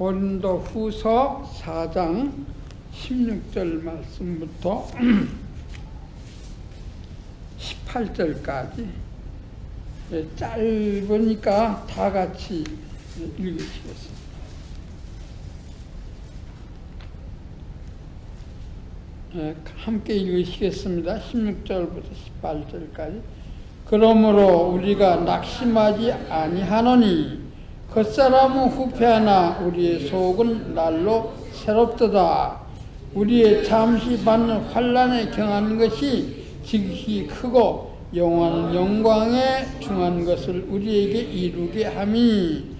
고린도후서 4장 16절 말씀부터 18절까지 짧으니까 다 같이 읽으시겠습니다. 함께 읽으시겠습니다. 16절부터 18절까지. 그러므로 우리가 낙심하지 아니하노니 겉사람은 후패하나 우리의 속은 날로 새롭도다. 우리의 잠시 받는 환난에 경한 것이 지극히 크고 영원한 영광에 중한 것을 우리에게 이루게 함이,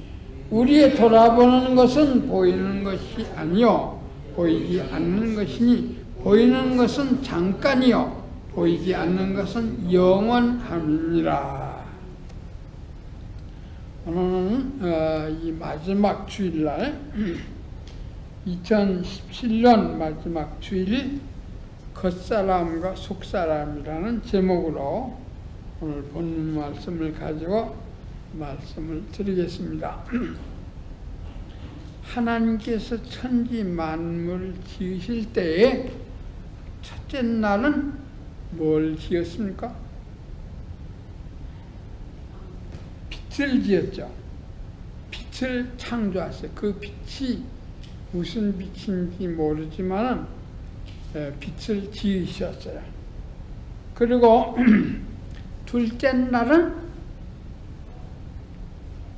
우리의 돌아보는 것은 보이는 것이 아니요 보이지 않는 것이니, 보이는 것은 잠깐이요 보이지 않는 것은 영원함이니라. 오늘은 이 마지막 주일날 2017년 마지막 주일 겉사람과 속사람이라는 제목으로 오늘 본문 말씀을 가지고 말씀을 드리겠습니다. 하나님께서 천지 만물을 지으실 때에 첫째 날은 뭘 지었습니까? 빛을 지었죠. 빛을 창조하셨어요. 그 빛이 무슨 빛인지 모르지만 빛을 지으셨어요. 그리고 둘째 날은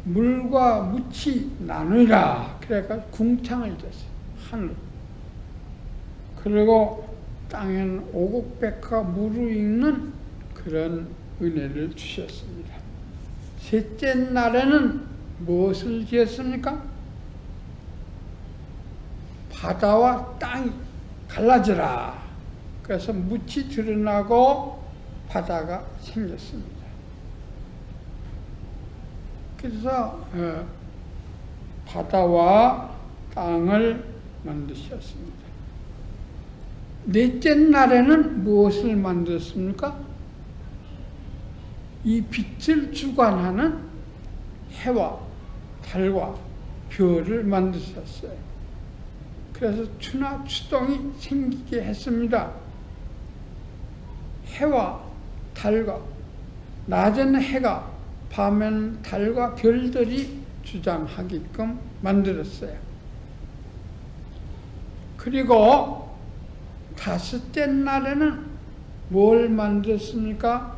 물과 묻이 나누라. 그러니까 궁창을 졌어요. 하늘. 그리고 땅에는 오곡백과 무르익는 그런 은혜를 주셨습니다. 셋째 날에는 무엇을 지었습니까? 바다와 땅이 갈라져라. 그래서 묻이 드러나고 바다가 생겼습니다. 그래서 바다와 땅을 만드셨습니다. 넷째 날에는 무엇을 만들었습니까? 이 빛을 주관하는 해와 달과 별을 만드셨어요. 그래서 추나 추동이 생기게 했습니다. 해와 달과, 낮에는 해가, 밤에는 달과 별들이 주장하게끔 만들었어요. 그리고 다섯째 날에는 뭘 만들었습니까?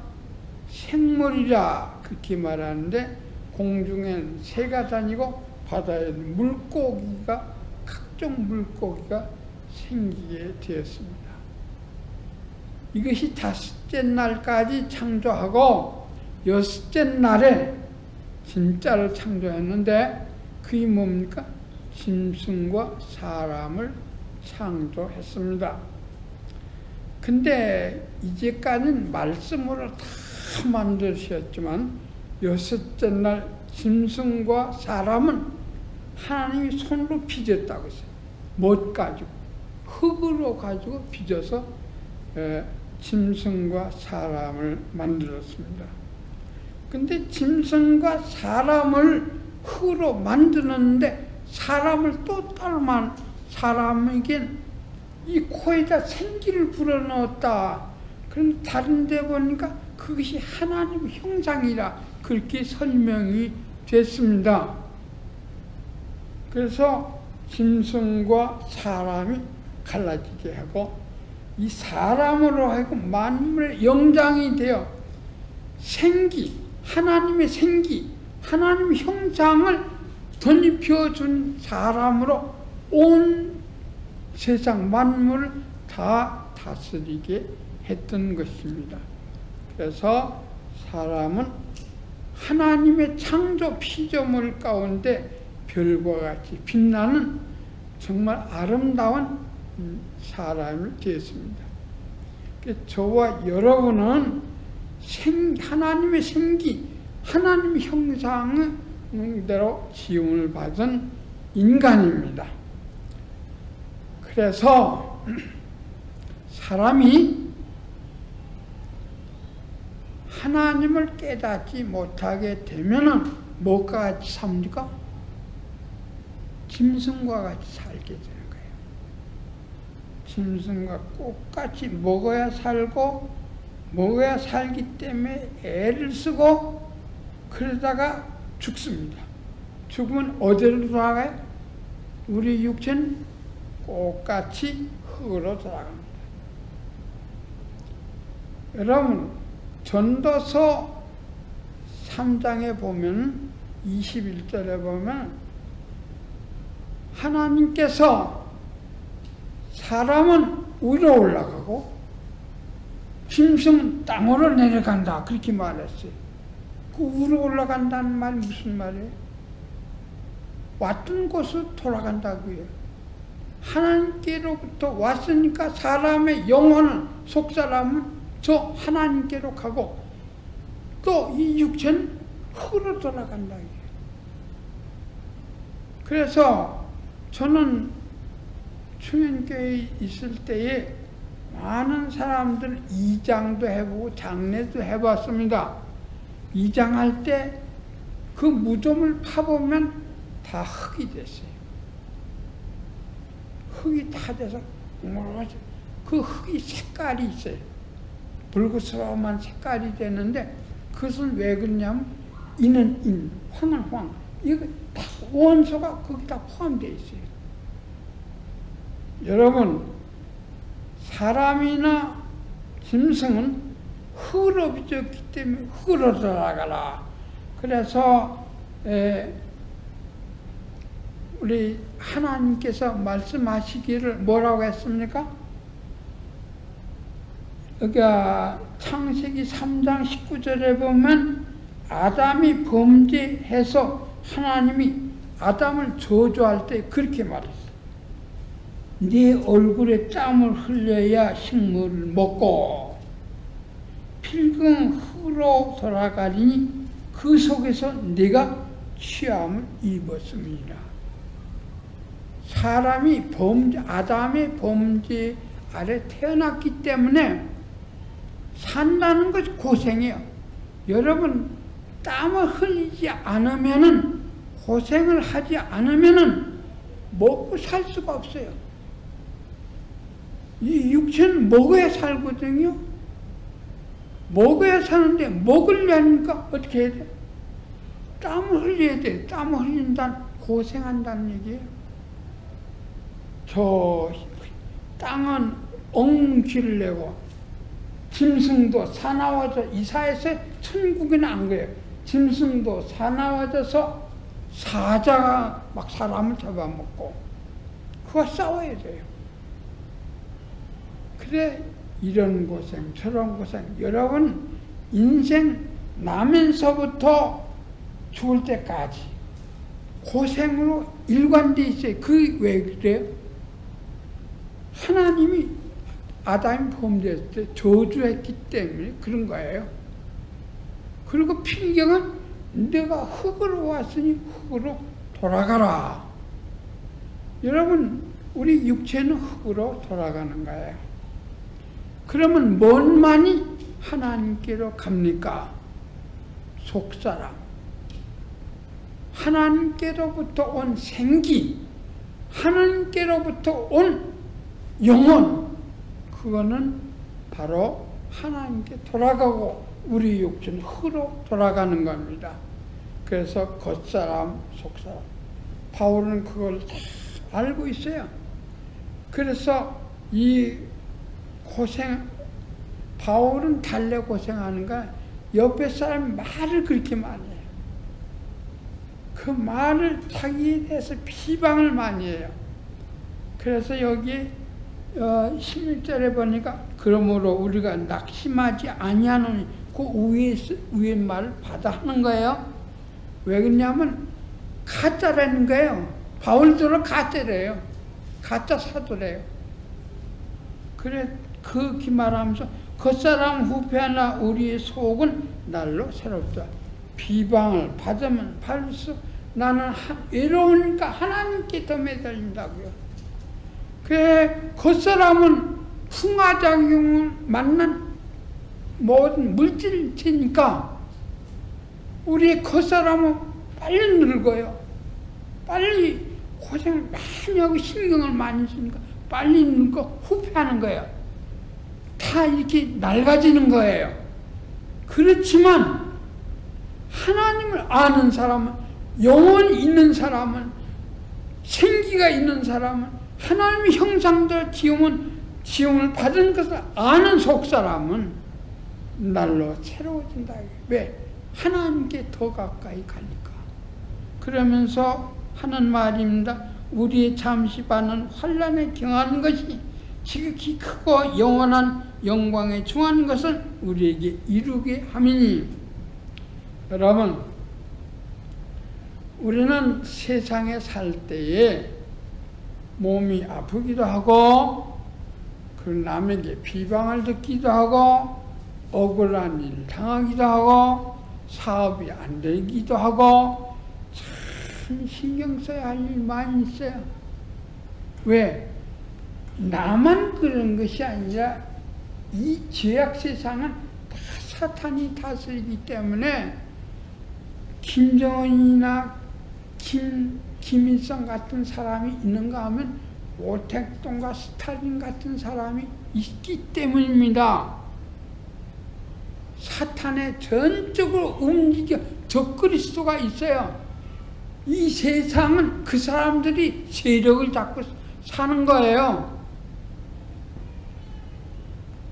생물이라 그렇게 말하는데, 공중에는 새가 다니고 바다에는 물고기가, 각종 물고기가 생기게 되었습니다. 이것이 다섯째 날까지 창조하고 여섯째 날에 진짜를 창조했는데, 그게 뭡니까? 짐승과 사람을 창조했습니다. 근데 이제까지는 말씀으로 다 만드셨지만 여섯째 날 짐승과 사람은 하나님이 손으로 빚었다고 했어요. 못 가지고 흙으로 가지고 빚어서 짐승과 사람을 만들었습니다. 근데 짐승과 사람을 흙으로 만드는데 사람을 또 따로만, 사람에겐 이 코에다 생기를 불어넣었다. 그런데 다른 데 보니까 그것이 하나님의 형상이라 그렇게 설명이 됐습니다. 그래서 짐승과 사람이 갈라지게 하고, 이 사람으로 하여금 만물의 영장이 되어 생기, 하나님의 생기, 하나님의 형상을 덧입혀 준 사람으로 온 세상 만물을 다 다스리게 했던 것입니다. 그래서 사람은 하나님의 창조 피조물 가운데 별과 같이 빛나는 정말 아름다운 사람이 되었습니다. 저와 여러분은 하나님의 생기, 하나님의 형상대로 지음을 받은 인간입니다. 그래서 사람이 하나님을 깨닫지 못하게 되면은 뭐가 같이 삽니까? 짐승과 같이 살게 되는 거예요. 짐승과 똑같이 먹어야 살고 먹어야 살기 때문에 애를 쓰고 그러다가 죽습니다. 죽으면 어디로 돌아가요? 우리 육체는 똑같이 흙으로 돌아갑니다. 여러분 전도서 3장에 보면 21절에 보면 하나님께서 사람은 위로 올라가고 짐승은 땅으로 내려간다 그렇게 말했어요. 그 위로 올라간다는 말이 무슨 말이에요? 왔던 곳으로 돌아간다고요. 하나님께로부터 왔으니까 사람의 영혼은 속사람은 저 하나님께로 가고 또 이 육체는 흙으로 돌아간다. 그래서 저는 충현교회에 있을 때에 많은 사람들 이장도 해보고 장례도 해봤습니다. 이장할 때 그 무덤을 파보면 다 흙이 됐어요. 흙이 다 돼서 그 흙이 색깔이 있어요. 붉으스러움한 색깔이 되는데 그것은 왜 그러냐면 인은 인, 황은 황. 이거 다 원소가 거기다 포함되어 있어요. 여러분 사람이나 짐승은 흙으로 빚었기 때문에 흙으로 돌아가라. 그래서 우리 하나님께서 말씀하시기를 뭐라고 했습니까? 그러니까 창세기 3장 19절에 보면 아담이 범죄해서 하나님이 아담을 저주할 때 그렇게 말했어요. 네 얼굴에 땀을 흘려야 식물을 먹고 필경 흙으로 돌아가리니 그 속에서 네가 취함을 입었습니다. 사람이 아담의 범죄 아래 태어났기 때문에 산다는 것이 고생이에요. 여러분 땀을 흘리지 않으면은 고생을 하지 않으면은 먹고 살 수가 없어요. 이 육체는 먹어야 살거든요. 먹어야 사는데 먹으려니까 어떻게 해야 돼? 땀을 흘려야 돼. 땀을 흘린다는 고생한다는 얘기예요. 저 땅은 엉키를 내고 짐승도 사나워져 이사해서 천국에 난 거예요. 짐승도 사나워져서 사자가 막 사람을 잡아먹고 그거 싸워야 돼요. 그래 이런 고생 저런 고생 여러분 인생 나면서부터 죽을 때까지 고생으로 일관되어 있어요. 그 왜 그래요? 하나님이 아담이 범죄했을 때 저주했기 때문에 그런 거예요. 그리고 필경은 내가 흙으로 왔으니 흙으로 돌아가라. 여러분 우리 육체는 흙으로 돌아가는 거예요. 그러면 뭔만이 하나님께로 갑니까? 속사람. 하나님께로부터 온 생기, 하나님께로부터 온 영혼, 그거는 바로 하나님께 돌아가고 우리 육체는 흙으로 돌아가는 겁니다. 그래서 겉사람, 속사람. 바울은 그걸 다 알고 있어요. 그래서 이 고생, 바울은 달래 고생하는 거 옆에 사람이 말을 그렇게 많이 해요. 그 말을 자기에 대해서 비방을 많이 해요. 그래서 여기 11절에 보니까 그러므로 우리가 낙심하지 아니하노니 그 위에 말을 받아 하는 거예요. 왜 그러냐면 가짜라는 거예요. 바울들은 가짜래요. 가짜 사도래요. 그래 그 기말하면서 겉사람 후패하나 우리의 속은 날로 새롭다. 비방을 받으면 받을수록 나는 외로우니까 하나님께 더 매달린다고요. 그 겉사람은 풍화작용을 만난 모든 물질체니까 우리의 겉사람은 빨리 늙어요. 빨리 고생을 많이 하고 신경을 많이 쓰니까 빨리 늙고 후패하는 거예요. 다 이렇게 낡아지는 거예요. 그렇지만 하나님을 아는 사람은, 영혼이 있는 사람은, 생기가 있는 사람은, 하나님의 형상대로 지음을 받은 것을 아는 속사람은 날로 새로워진다. 왜? 하나님께 더 가까이 가니까. 그러면서 하는 말입니다. 우리의 잠시 받는 환난에 경하는 것이 지극히 크고 영원한 영광에 중한 것을 우리에게 이루게 함이니. 여러분, 우리는 세상에 살 때에 몸이 아프기도 하고, 그 남에게 비방을 듣기도 하고, 억울한 일 당하기도 하고, 사업이 안 되기도 하고, 참 신경 써야 할 일 많이 있어요. 왜? 나만 그런 것이 아니라 이 죄악 세상은 다 사탄이 다스리기 때문에 김정은이나 김일성 같은 사람이 있는가 하면 오택동과 스탈린 같은 사람이 있기 때문입니다. 사탄의 전적으로 움직여 적그리스도가 있어요. 이 세상은 그 사람들이 세력을 잡고 사는 거예요.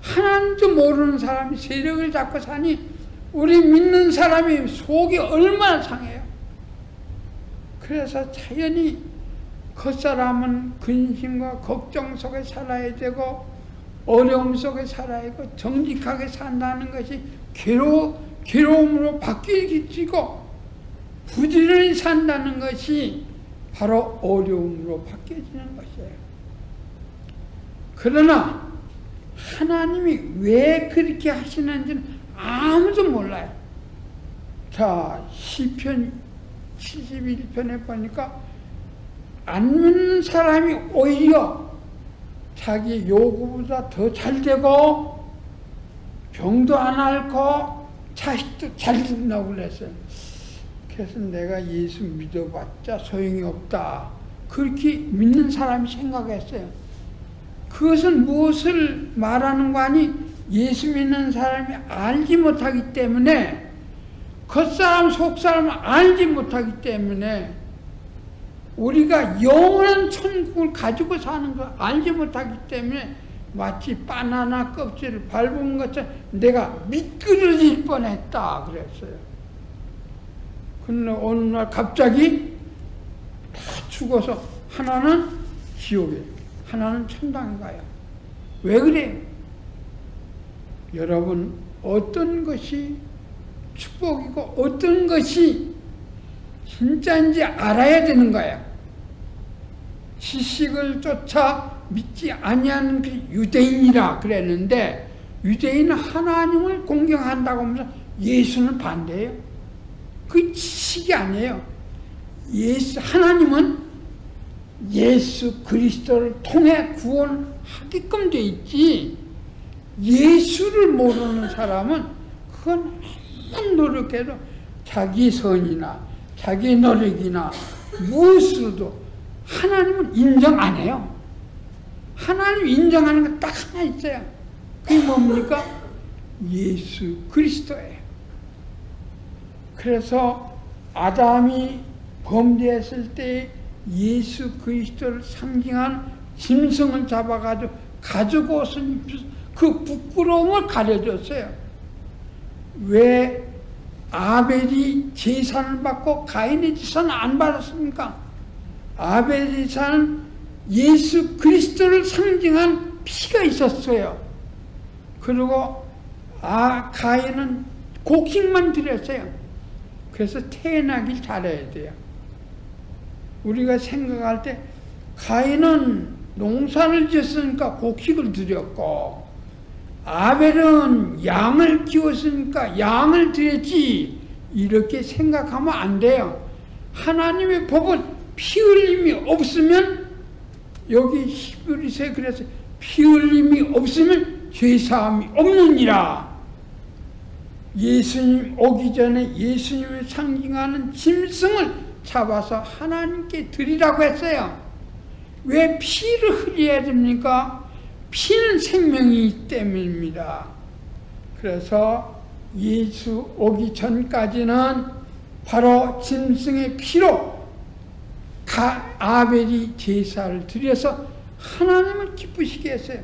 하나님도 모르는 사람이 세력을 잡고 사니 우리 믿는 사람이 속이 얼마나 상해요. 그래서 자연히 겉사람은 근심과 걱정 속에 살아야 되고, 어려움 속에 살아야 되고, 정직하게 산다는 것이 괴로움으로 바뀌어지고, 부지런히 산다는 것이 바로 어려움으로 바뀌어지는 것이에요. 그러나 하나님이 왜 그렇게 하시는지는 아무도 몰라요. 자, 시편 71편에 보니까 안 믿는 사람이 오히려 자기 요구보다 더 잘 되고, 병도 안 앓고, 자식도 잘 된다고 그랬어요. 그래서 내가 예수 믿어봤자 소용이 없다, 그렇게 믿는 사람이 생각했어요. 그것은 무엇을 말하는 거 아니? 예수 믿는 사람이 알지 못하기 때문에, 겉사람 속사람을 알지 못하기 때문에, 우리가 영원한 천국을 가지고 사는 걸 알지 못하기 때문에 마치 바나나 껍질을 밟은 것처럼 내가 미끄러질 뻔했다 그랬어요. 근데 어느 날 갑자기 다 죽어서 하나는 지옥에, 하나는 천당에 가요. 왜 그래요? 여러분, 어떤 것이 축복이고 어떤 것이 진짜인지 알아야 되는 거예요. 지식을 쫓아 믿지 아니하는 그 유대인이라 그랬는데, 유대인은 하나님을 공경한다고 하면서 예수는 반대해요. 그 지식이 아니에요. 하나님은 예수 그리스도를 통해 구원하게끔 돼 있지, 예수를 모르는 사람은 그건 한번 노력해도 자기 선이나 자기 노력이나 무엇으로도 하나님은 인정 안 해요. 하나님 인정하는 거 딱 하나 있어요. 그게 뭡니까? 예수 그리스도예요. 그래서 아담이 범죄했을 때 예수 그리스도를 상징한 짐승을 잡아가지고 가죽 옷을 입혀서 그 부끄러움을 가려줬어요. 왜 아벨이 제사를 받고 가인의 제사는 안 받았습니까? 아벨의 제사는 예수 그리스도를 상징한 피가 있었어요. 그리고 가인은 곡식만 드렸어요. 그래서 태어나길 잘해야 돼요. 우리가 생각할 때 가인은 농사를 지었으니까 곡식을 드렸고, 아벨은 양을 키웠으니까 양을 드렸지, 이렇게 생각하면 안 돼요. 하나님의 법은 피 흘림이 없으면, 여기 히브리서에 그래서 피 흘림이 없으면 죄사함이 없느니라. 예수님 오기 전에 예수님을 상징하는 짐승을 잡아서 하나님께 드리라고 했어요. 왜 피를 흘려야 됩니까? 피는 생명이기 때문입니다. 그래서 예수 오기 전까지는 바로 짐승의 피로 아벨이 제사를 드려서 하나님을 기쁘시게 했어요.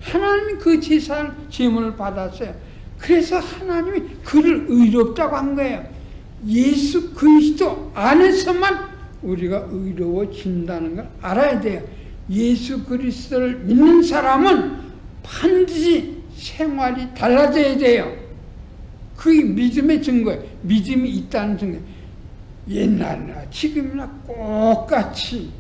하나님이 그 제사를 제물을 받았어요. 그래서 하나님이 그를 의롭다고 한 거예요. 예수 그리스도 안에서만 우리가 의로워진다는 걸 알아야 돼요. 예수 그리스도를 믿는 사람은 반드시 생활이 달라져야 돼요. 그게 믿음의 증거예요. 믿음이 있다는 증거예요. 옛날이나 지금이나 똑같이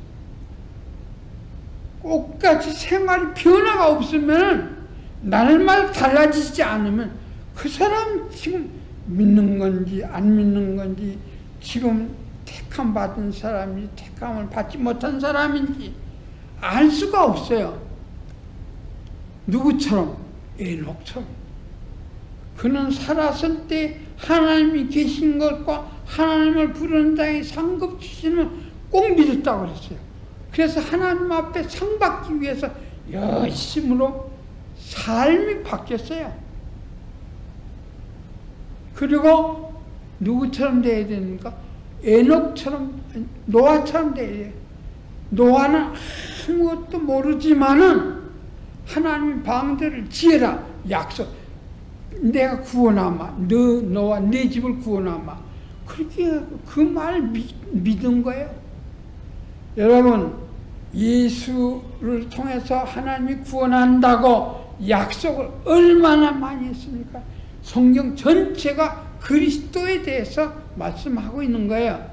생활이 변화가 없으면 날마다 달라지지 않으면 그 사람 지금 믿는 건지 안 믿는 건지, 지금 택함 받은 사람인지 택함을 받지 못한 사람인지 알 수가 없어요. 누구처럼? 에녹처럼. 그는 살았을 때 하나님이 계신 것과 하나님을 부르는 자에게 상급 주시는 꼭 믿었다고 그랬어요. 그래서 하나님 앞에 상 받기 위해서 열심으로 삶이 바뀌었어요. 그리고 누구처럼 돼야 됩니까? 에녹처럼, 노아처럼 돼야 돼요. 노아는 아무것도 모르지만은 하나님 방대를 지어라 약속. 내가 구원하마. 너와 내 집을 구원하마. 그렇게 그 말 믿은 거예요. 여러분, 예수를 통해서 하나님이 구원한다고 약속을 얼마나 많이 했습니까? 성경 전체가 그리스도에 대해서 말씀하고 있는 거예요.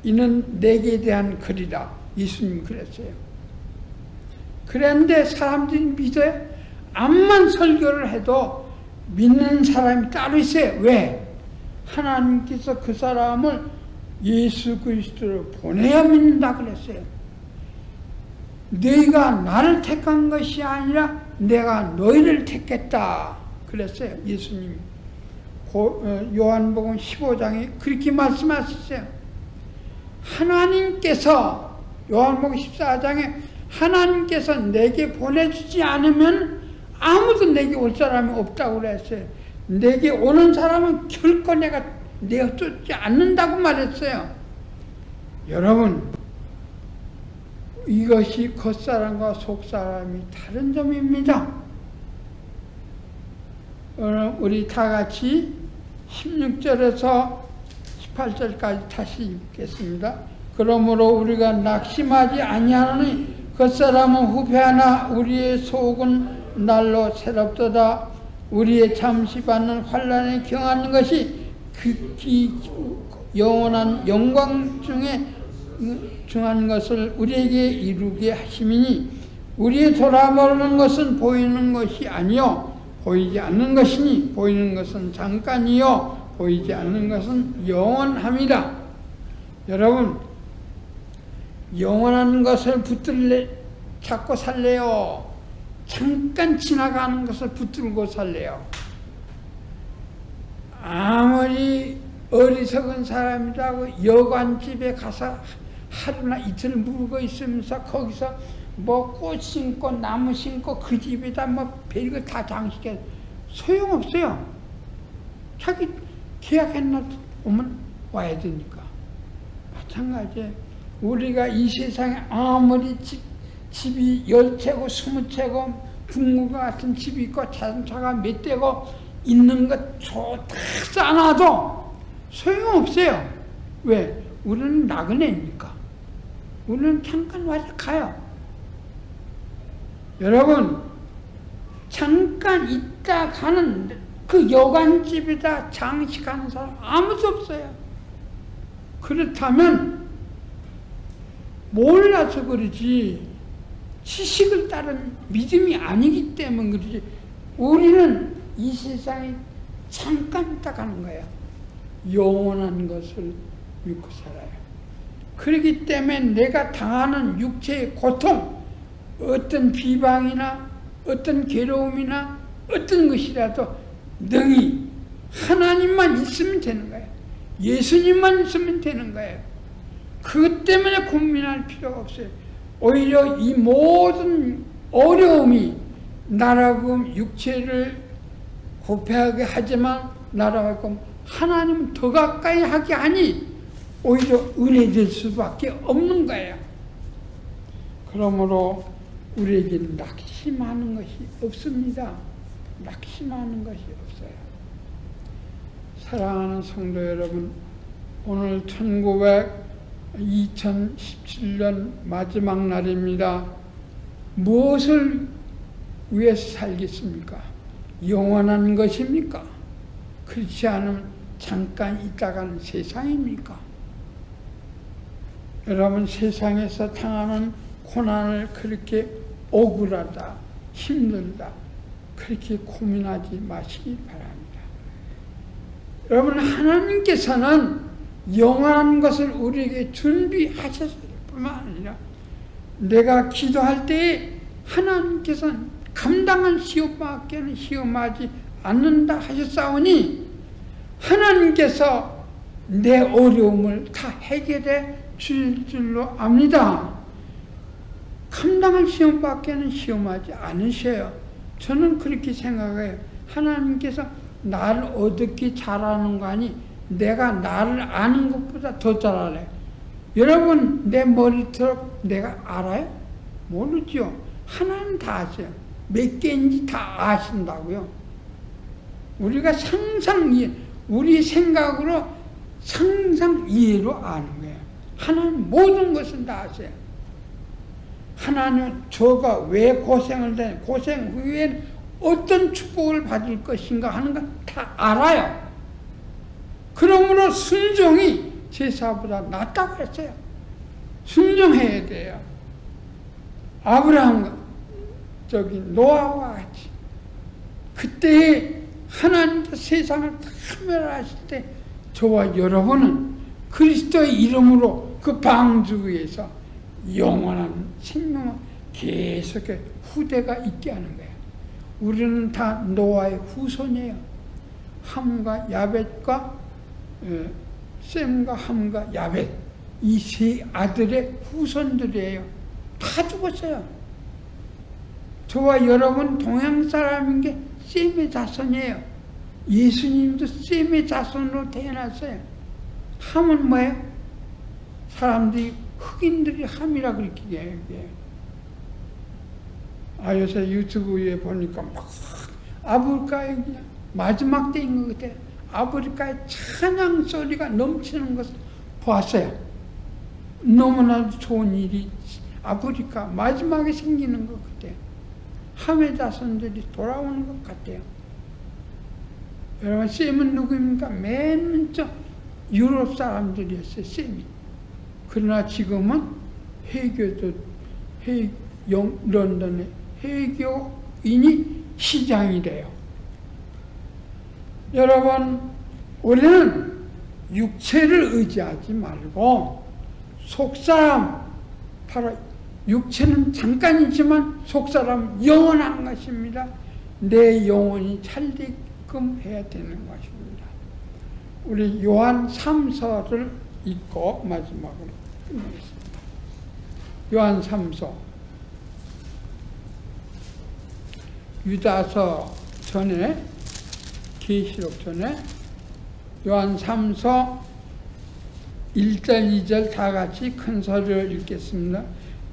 이는 내게 대한 글이라. 예수님이 그랬어요. 그런데 사람들이 믿어요? 암만 설교를 해도 믿는 사람이 따로 있어요. 왜? 하나님께서 그 사람을 예수 그리스도를 보내야 믿는다 그랬어요. 너희가 나를 택한 것이 아니라 내가 너희를 택했다 그랬어요. 예수님이. 요한복음 15장에 그렇게 말씀하셨어요. 하나님께서 요한복음 14장에 하나님께서 내게 보내주지 않으면 아무도 내게 올 사람이 없다고 그랬어요. 내게 오는 사람은 결코 내가 내어쫓지 않는다고 말했어요. 여러분, 이것이 겉사람과 속사람이 다른 점입니다. 오늘 우리 다 같이 16절에서 18절까지 다시 읽겠습니다. 그러므로 우리가 낙심하지 아니하노니 겉사람은 후패하나 우리의 속은 날로 새롭도다. 우리의 잠시 받는 환난에 경하는 것이 극히 영원한 영광 중에 중한 것을 우리에게 이루게 하심이니 우리의 돌아보는 것은 보이는 것이 아니요 보이지 않는 것이니 보이는 것은 잠깐이요 보이지 않는 것은 영원함이라. 여러분, 영원한 것을 찾고 살래요? 잠깐 지나가는 것을 붙들고 살래요? 아무리 어리석은 사람이라고 여관집에 가서 하루나 이틀 묵어 있으면서 거기서 뭐 꽃 심고 나무 심고 그 집에다 뭐 별거 다 장식해 소용없어요. 자기 계약했나 오면 와야 되니까. 마찬가지에 우리가 이 세상에 아무리 집이 10채고 20채고 북무과 같은 집이 있고 자동차가 몇 대고 있는 것 다 쌓아놔도 소용없어요. 왜? 우리는 나그네니까. 우리는 잠깐 와서 가요. 여러분, 잠깐 있다 가는 그 여관집에다 장식하는 사람 아무도 없어요. 그렇다면 몰라서 그러지 지식을 따른 믿음이 아니기 때문에 그러지 우리는 이 세상에 잠깐 있다 가는 거예요. 영원한 것을 믿고 살아요. 그렇기 때문에 내가 당하는 육체의 고통, 어떤 비방이나 어떤 괴로움이나 어떤 것이라도 능히 하나님만 있으면 되는 거예요. 예수님만 있으면 되는 거예요. 그것 때문에 고민할 필요가 없어요. 오히려 이 모든 어려움이 나라고 육체를 고패하게 하지만 나라고 하나님 더 가까이 하게 하니 오히려 은혜될 수밖에 없는 거예요. 그러므로 우리에게는 낙심하는 것이 없습니다. 낙심하는 것이 없어요. 사랑하는 성도 여러분, 오늘 2017년 마지막 날입니다. 무엇을 위해서 살겠습니까? 영원한 것입니까? 그렇지 않으면 잠깐 있다가는 세상입니까? 여러분, 세상에서 당하는 고난을 그렇게 억울하다, 힘들다 그렇게 고민하지 마시기 바랍니다. 여러분, 하나님께서는 영원한 것을 우리에게 준비하셨을 뿐만 아니라 내가 기도할 때 하나님께서는 감당한 시험밖에는 시험하지 않는다 하셨사오니 하나님께서 내 어려움을 다 해결해 줄 줄로 압니다. 감당한 시험밖에는 시험하지 않으셔요. 저는 그렇게 생각해요. 하나님께서 나를 어떻게 잘하는 거 아니 내가 나를 아는 것보다 더 잘 알아요. 여러분 내 머리털 내가 알아요? 모르죠. 하나님 다 아세요. 몇 개인지 다 아신다고요. 우리가 우리 생각으로 상상 이해로 아는 거예요. 하나님 모든 것은 다 아세요. 하나님 저가 왜 고생을 해? 고생 후엔 어떤 축복을 받을 것인가 하는 거 다 알아요. 그러므로 순종이 제사보다 낫다고 했어요. 순종해야 돼요. 아브라함과 노아와 같이 그때 하나님께서 세상을 다 멸하실 때 저와 여러분은 그리스도의 이름으로 그 방주 위에서 영원한 생명을 계속해 후대가 있게 하는 거예요. 우리는 다 노아의 후손이에요. 함과 야벳과 셈과 함과 야벳 이 세 아들의 후손들이에요. 다 죽었어요. 저와 여러분 동양 사람인 게 셈의 자손이에요. 예수님도 셈의 자손으로 태어났어요. 함은 뭐예요? 사람들이 흑인들이 함이라 그렇게 얘기해요. 요새 유튜브에 보니까 막 아프리카에 그냥 마지막 때인 것 같아요. 아프리카의 찬양 소리가 넘치는 것을 보았어요. 너무나도 좋은 일이 아프리카 마지막에 생기는 것 같아요. 함의 자손들이 돌아오는 것 같아요. 여러분, 셈은 누구입니까? 맨 먼저 유럽 사람들이었어요, 셈이. 그러나 지금은 런던의 해교인이 시장이 돼요. 여러분, 우리는 육체를 의지하지 말고 속사람, 바로 육체는 잠깐이지만 속사람은 영원한 것입니다. 내 영혼이 찰리끔 해야 되는 것입니다. 우리 요한 3서를 읽고 마지막으로 끝내겠습니다. 요한 3서. 유다서 전에, 계시록 전에 요한 3서 1절 2절 다 같이 큰 소리로 읽겠습니다.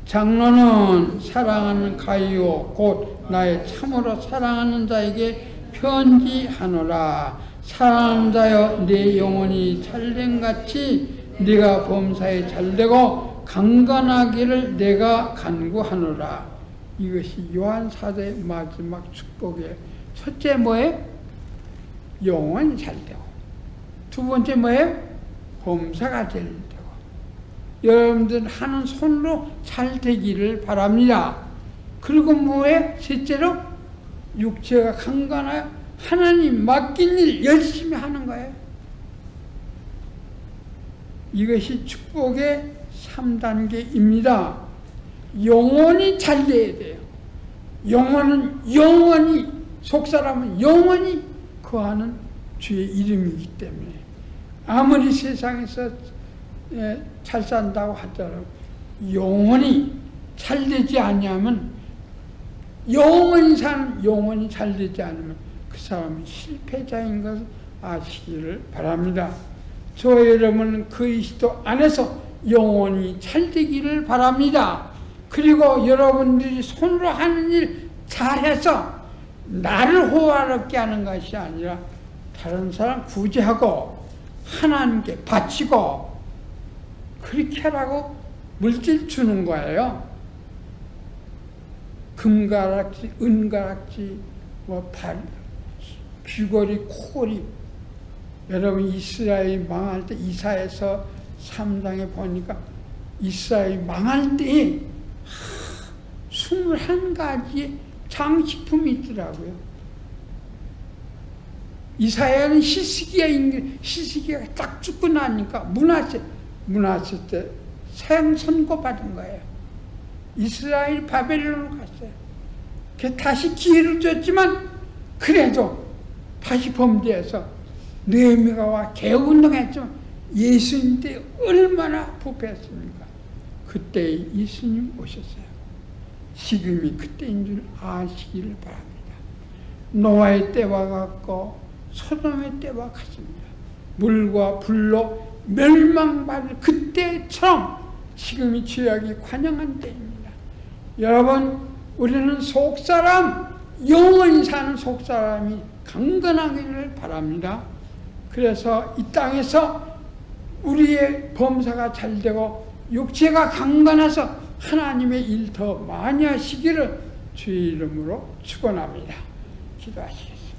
장로는 사랑하는 가이오 곧 나의 참으로 사랑하는 자에게 편지하노라. 사랑하는 자여, 내 영혼이 잘됨같이 네가 범사에 잘되고 강건하기를 내가 간구하노라. 이것이 요한 사도의 마지막 축복이에요. 첫째 뭐예요? 영혼이 잘되고, 두 번째 뭐예요? 범사가 잘되고. 여러분들 하는 손으로 잘되기를 바랍니다. 그리고 뭐예요? 셋째로 육체가 강건하여 하나님 맡긴 일 열심히 하는 거예요. 이것이 축복의 3단계입니다. 영원히 잘돼야 돼요. 영혼은 영원히, 속사람은 영원히 거하는 주의 이름이기 때문에 아무리 세상에서 잘 산다고 하더라도 영혼이 잘 되지 않으면 영혼이 잘 되지 않으면 그 사람은 실패자인 것을 아시기를 바랍니다. 저 여러분은 그리스도 안에서 영혼이 잘 되기를 바랍니다. 그리고 여러분들이 손으로 하는 일 잘해서 나를 호화롭게 하는 것이 아니라 다른 사람 구제하고 하나님께 바치고 그렇게 하라고 물질 주는 거예요. 금가락지, 은가락지, 귀걸이, 코걸이. 여러분 이스라엘이 망할 때 이사야서 3장에 보니까 이스라엘이 망할 때 21가지의 장식품이 있더라고요. 이사야는 히스기야가 딱 죽고 나니까 문하세 때 선고받은 거예요. 이스라엘이 바벨론으로 갔어요. 다시 기회를 줬지만 그래도 다시 범죄해서 느헤미야와 개운동했지만 예수님 때 얼마나 부패했습니까? 그때 예수님 오셨어요. 지금이 그때인 줄 아시기를 바랍니다. 노아의 때와 같고 소돔의 때와 같습니다. 물과 불로 멸망받을 그때처럼 지금이 죄악이 관영한 때입니다. 여러분, 우리는 속사람, 영원히 사는 속사람이 강건하기를 바랍니다. 그래서 이 땅에서 우리의 범사가 잘되고 육체가 강건해서 하나님의 일 더 많이 하시기를 주의 이름으로 축원합니다. 기도하시겠습니다.